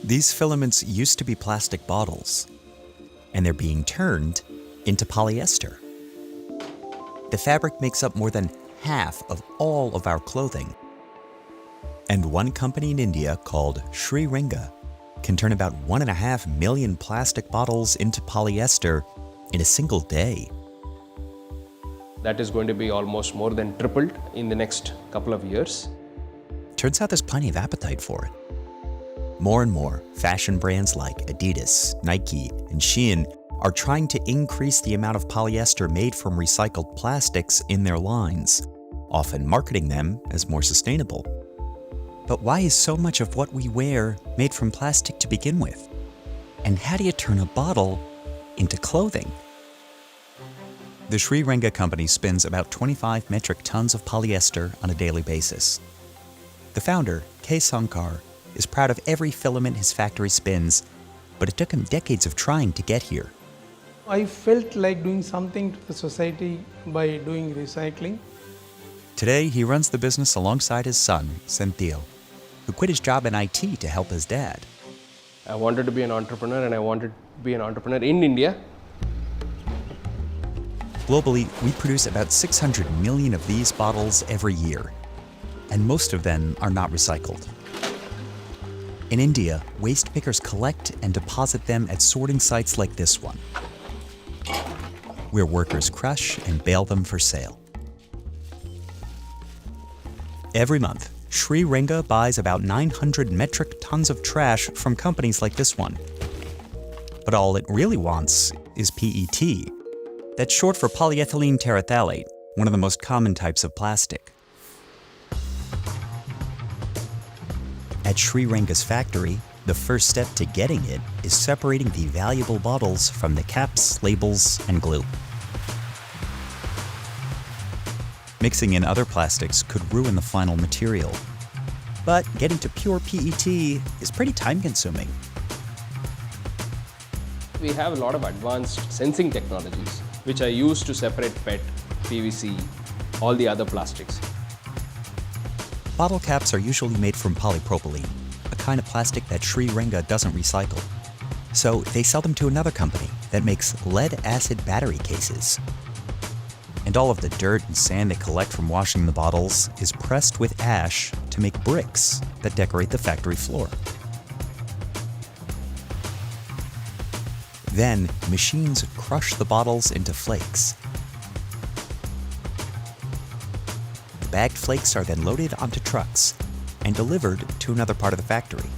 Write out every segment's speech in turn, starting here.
These filaments used to be plastic bottles, and they're being turned into polyester. The fabric makes up more than half of all of our clothing. And one company in India called Sri Ringa can turn about 1.5 million plastic bottles into polyester in a single day. That is going to be almost more than tripled in the next couple of years. Turns out there's plenty of appetite for it. More and more fashion brands like Adidas, Nike, and Shein are trying to increase the amount of polyester made from recycled plastics in their lines, often marketing them as more sustainable. But why is so much of what we wear made from plastic to begin with? And how do you turn a bottle into clothing? The Sri Ringa company spins about 25 metric tons of polyester on a daily basis. The founder, K. Sankar, is proud of every filament his factory spins, but it took him decades of trying to get here. I felt like doing something to the society by doing recycling. Today, he runs the business alongside his son, Senthil, who quit his job in IT to help his dad. I wanted to be an entrepreneur, and I wanted to be an entrepreneur in India. Globally, we produce about 600 million of these bottles every year, and most of them are not recycled. In India, waste pickers collect and deposit them at sorting sites like this one, where workers crush and bale them for sale. Every month, Sri Ringa buys about 900 metric tons of trash from companies like this one. But all it really wants is PET. That's short for polyethylene terephthalate, one of the most common types of plastic. At Sri Ringa's factory, the first step to getting it is separating the valuable bottles from the caps, labels, and glue. Mixing in other plastics could ruin the final material. But getting to pure PET is pretty time-consuming. We have a lot of advanced sensing technologies which are used to separate PET, PVC, all the other plastics. Bottle caps are usually made from polypropylene, a kind of plastic that Sri Ringa doesn't recycle. So they sell them to another company that makes lead-acid battery cases. And all of the dirt and sand they collect from washing the bottles is pressed with ash to make bricks that decorate the factory floor. Then, machines crush the bottles into flakes. The bagged flakes are then loaded onto trucks and delivered to another part of the factory.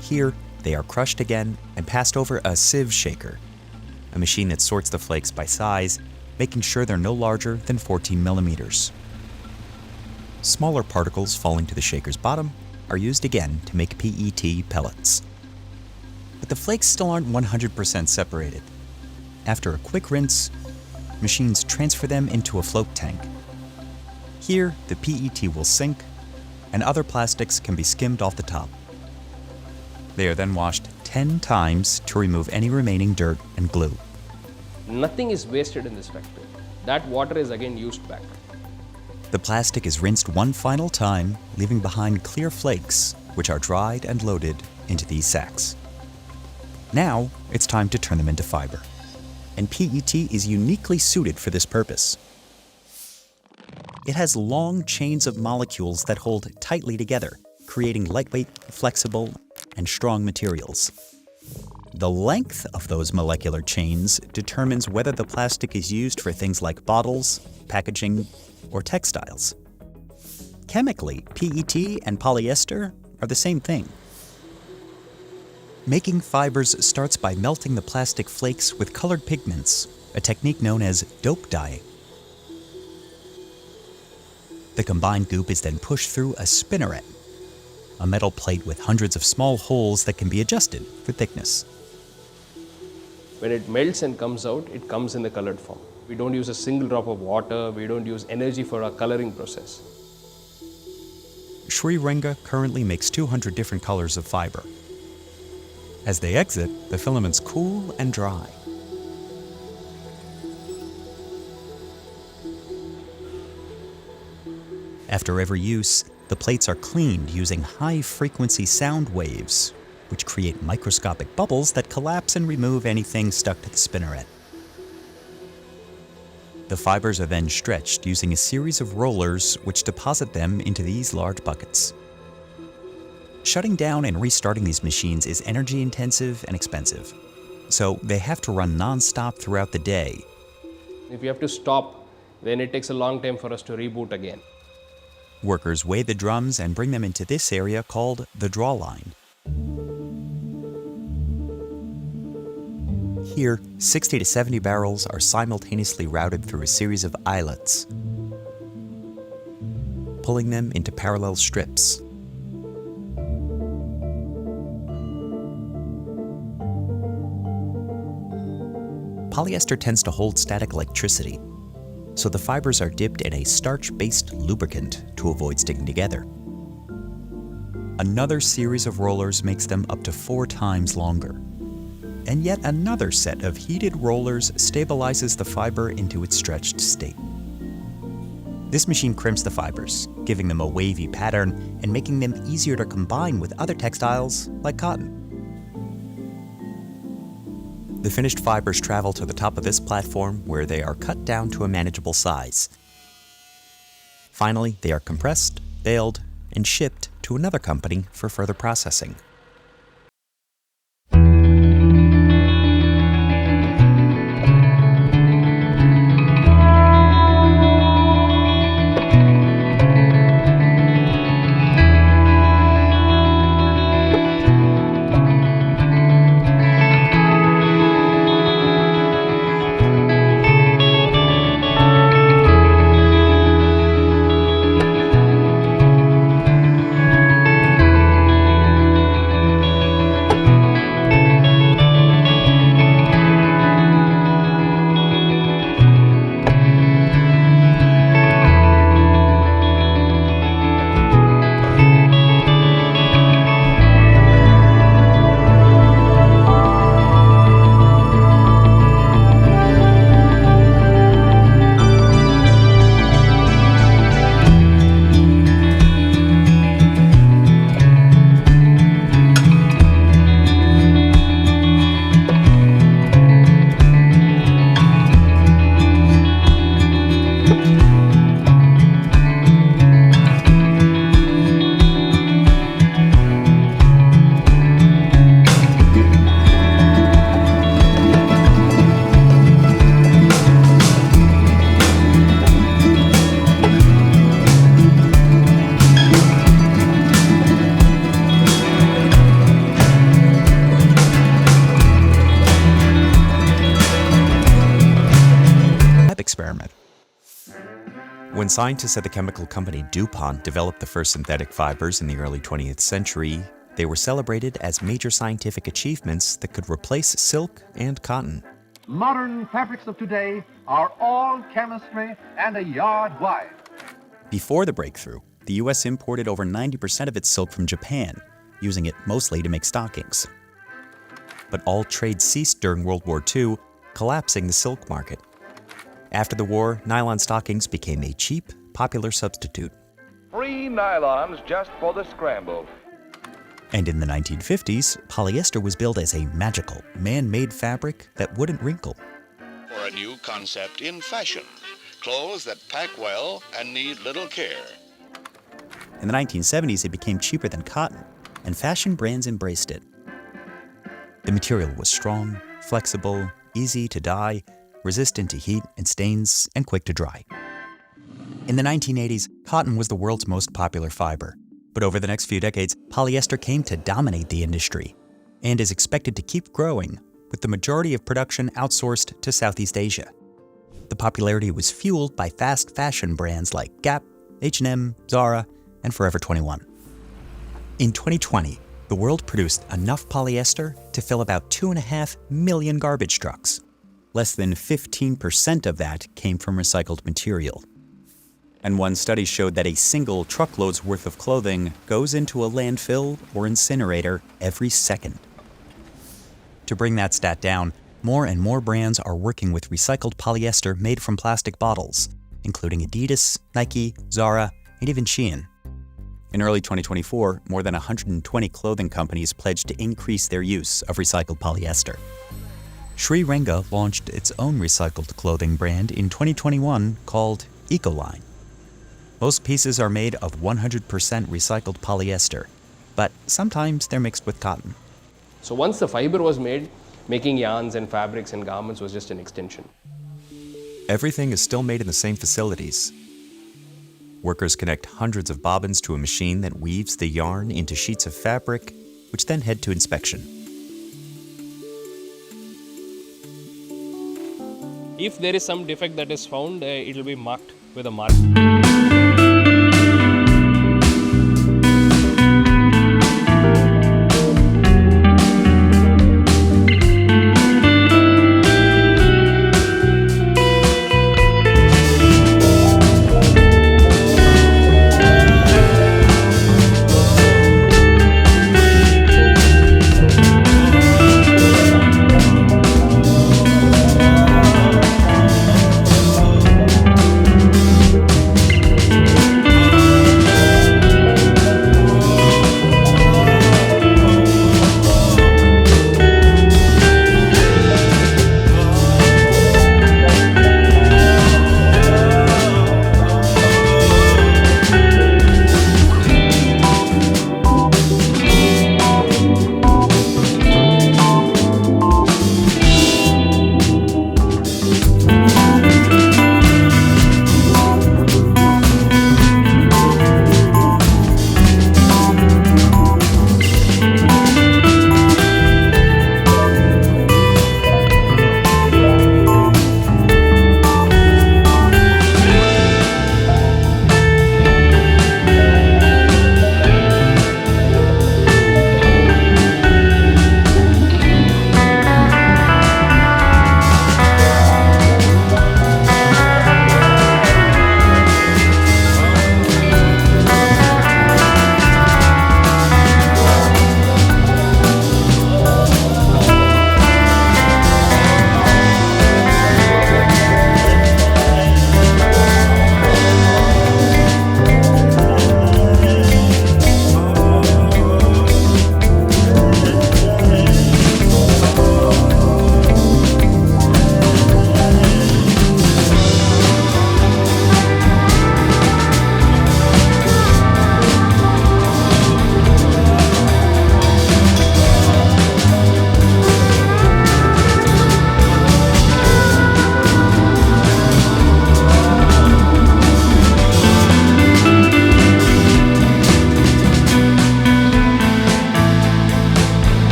Here, they are crushed again and passed over a sieve shaker, a machine that sorts the flakes by size, making sure they're no larger than 14 millimeters. Smaller particles falling to the shaker's bottom are used again to make PET pellets. But the flakes still aren't 100% separated. After a quick rinse, machines transfer them into a float tank. Here, the PET will sink, and other plastics can be skimmed off the top. They are then washed 10 times to remove any remaining dirt and glue. Nothing is wasted in this factory. That water is again used back. The plastic is rinsed one final time, leaving behind clear flakes, which are dried and loaded into these sacks. Now, it's time to turn them into fiber. And PET is uniquely suited for this purpose. It has long chains of molecules that hold tightly together, creating lightweight, flexible, and strong materials. The length of those molecular chains determines whether the plastic is used for things like bottles, packaging, or textiles. Chemically, PET and polyester are the same thing. Making fibers starts by melting the plastic flakes with colored pigments, a technique known as dope dyeing. The combined goop is then pushed through a spinneret, a metal plate with hundreds of small holes that can be adjusted for thickness. When it melts and comes out, it comes in the colored form. We don't use a single drop of water, we don't use energy for our coloring process. Sri Ringa currently makes 200 different colors of fiber. As they exit, the filaments cool and dry. After every use, the plates are cleaned using high-frequency sound waves, which create microscopic bubbles that collapse and remove anything stuck to the spinneret. The fibers are then stretched using a series of rollers which deposit them into these large buckets. Shutting down and restarting these machines is energy-intensive and expensive, so they have to run non-stop throughout the day. If you have to stop, then it takes a long time for us to reboot again. Workers weigh the drums and bring them into this area called the draw line. Here, 60 to 70 barrels are simultaneously routed through a series of eyelets, pulling them into parallel strips. Polyester tends to hold static electricity, so the fibers are dipped in a starch-based lubricant to avoid sticking together. Another series of rollers makes them up to 4 times longer. And yet another set of heated rollers stabilizes the fiber into its stretched state. This machine crimps the fibers, giving them a wavy pattern and making them easier to combine with other textiles like cotton. The finished fibers travel to the top of this platform where they are cut down to a manageable size. Finally, they are compressed, baled, and shipped to another company for further processing. Experiment. When scientists at the chemical company DuPont developed the first synthetic fibers in the early 20th century, they were celebrated as major scientific achievements that could replace silk and cotton. Modern fabrics of today are all chemistry and a yard wide. Before the breakthrough, the U.S. imported over 90% of its silk from Japan, using it mostly to make stockings. But all trade ceased during World War II, collapsing the silk market. After the war, nylon stockings became a cheap, popular substitute. Free nylons just for the scramble. And in the 1950s, polyester was billed as a magical, man-made fabric that wouldn't wrinkle. For a new concept in fashion, clothes that pack well and need little care. In the 1970s, it became cheaper than cotton, and fashion brands embraced it. The material was strong, flexible, easy to dye, resistant to heat and stains, and quick to dry. In the 1980s, cotton was the world's most popular fiber. But over the next few decades, polyester came to dominate the industry and is expected to keep growing, with the majority of production outsourced to Southeast Asia. The popularity was fueled by fast fashion brands like Gap, H&M, Zara, and Forever 21. In 2020, the world produced enough polyester to fill about 2.5 million garbage trucks. Less than 15% of that came from recycled material. And one study showed that a single truckload's worth of clothing goes into a landfill or incinerator every second. To bring that stat down, more and more brands are working with recycled polyester made from plastic bottles, including Adidas, Nike, Zara, and even Shein. In early 2024, more than 120 clothing companies pledged to increase their use of recycled polyester. Sri Renga launched its own recycled clothing brand in 2021 called Ecoline. Most pieces are made of 100% recycled polyester, but sometimes they're mixed with cotton. So once the fiber was made, making yarns and fabrics and garments was just an extension. Everything is still made in the same facilities. Workers connect hundreds of bobbins to a machine that weaves the yarn into sheets of fabric, which then head to inspection. If there is some defect that is found, it will be marked with a mark.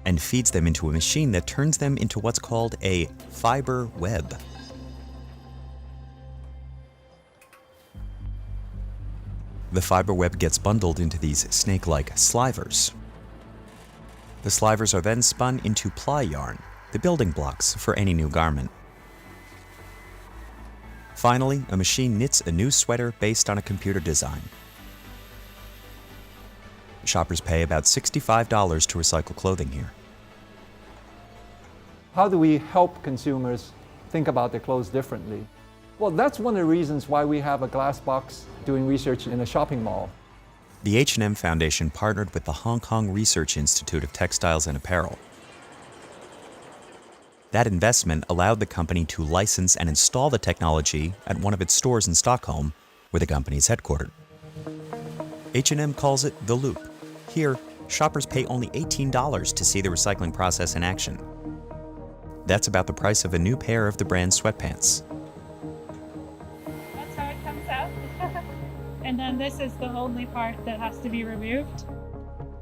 and feeds them into a machine that turns them into what's called a fiber web. The fiber web gets bundled into these snake-like slivers. The slivers are then spun into ply yarn, the building blocks for any new garment. Finally, a machine knits a new sweater based on a computer design. Shoppers pay about $65 to recycle clothing here. How do we help consumers think about their clothes differently? Well, that's one of the reasons why we have a glass box doing research in a shopping mall. The H&M Foundation partnered with the Hong Kong Research Institute of Textiles and Apparel. That investment allowed the company to license and install the technology at one of its stores in Stockholm, where the company is headquartered. H&M calls it The Loop. Here, shoppers pay only $18 to see the recycling process in action. That's about the price of a new pair of the brand's sweatpants. That's how it comes out. And then this is the only part that has to be removed.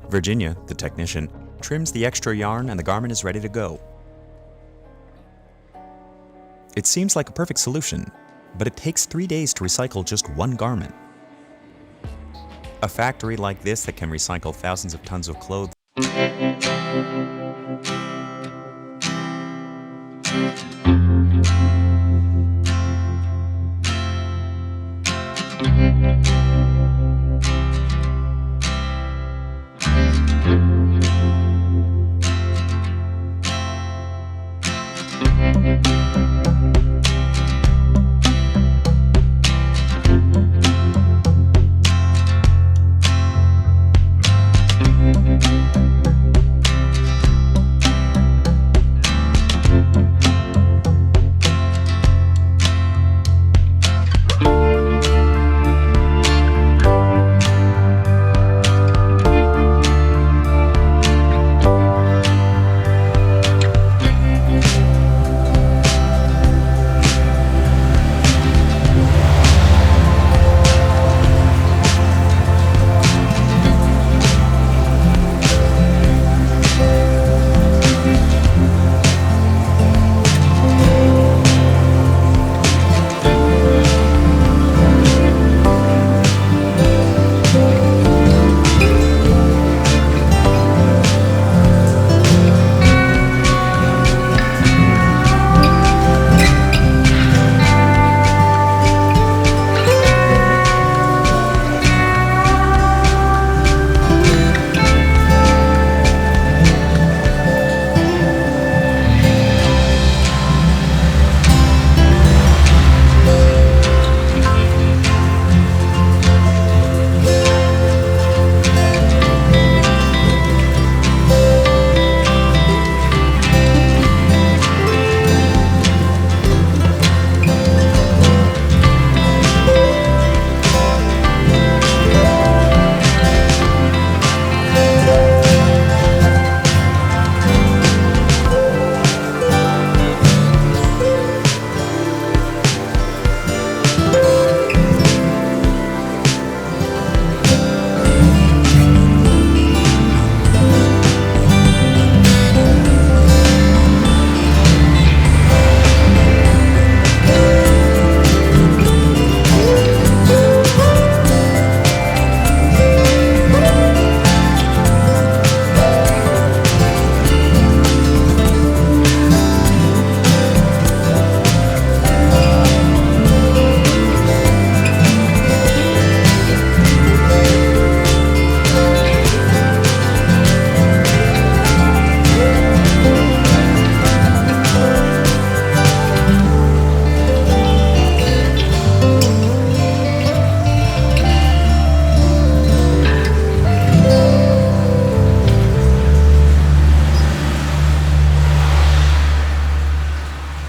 Virginia, the technician, trims the extra yarn and the garment is ready to go. It seems like a perfect solution, but it takes 3 days to recycle just one garment. A factory like this that can recycle thousands of tons of clothing